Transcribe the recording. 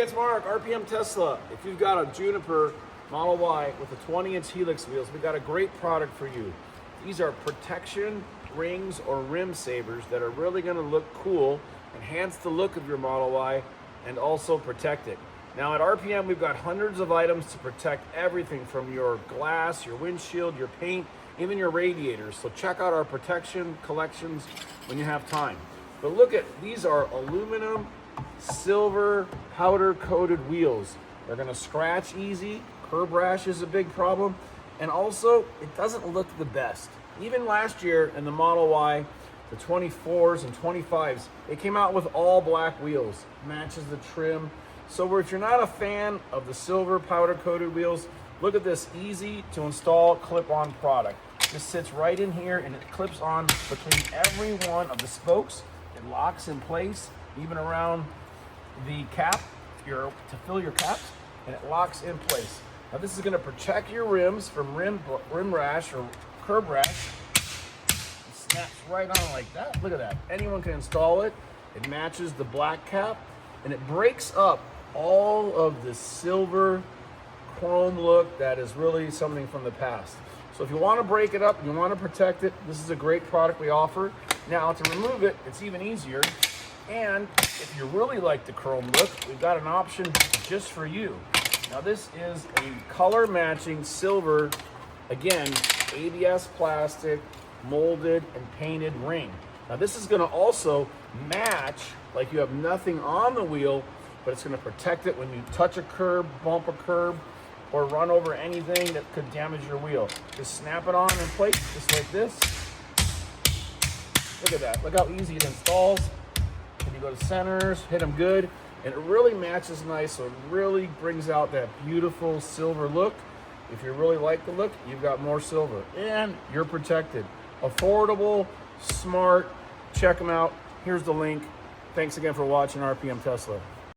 it's Mark, RPM Tesla. If you've got a Juniper Model Y with a 20-inch Helix wheels, we've got a great product for you. These are protection rings or rim savers that are really going to look cool, enhance the look of your Model Y, and also protect it. Now at RPM, we've got hundreds of items to protect everything from your glass, your windshield, your paint, even your radiators. So check out our protection collections when you have time. But look at, these are aluminum, silver, powder coated wheels. They're gonna scratch easy. Curb rash is a big problem. And also, it doesn't look the best. Even last year in the Model Y, the 24s and 25s, it came out with all black wheels. Matches the trim. So if you're not a fan of the silver powder coated wheels, look at this easy to install clip-on product. This sits right in here and it clips on between every one of the spokes. It locks in place, even around the cap, to fill your caps, and it locks in place. Now this is going to protect your rims from rim rash or curb rash. It snaps right on like that. Look at that. Anyone can install it. It matches the black cap, and it breaks up all of the silver chrome look that is really something from the past. So if you want to break it up, you want to protect it, this is a great product we offer. Now to remove it, it's even easier. And if you really like the chrome look, we've got an option just for you. Now this is a color matching silver, again, ABS plastic, molded and painted ring. Now this is going to also match, like you have nothing on the wheel, but it's going to protect it when you touch a curb, bump a curb, or run over anything that could damage your wheel. Just snap it on in place, just like this. Look at that. Look how easy it installs. When you go to centers, hit them good, and it really matches nice, so it really brings out that beautiful silver look. If you really like the look, you've got more silver, and you're protected. Affordable, smart. Check them out. Here's the link. Thanks again for watching RPM Tesla.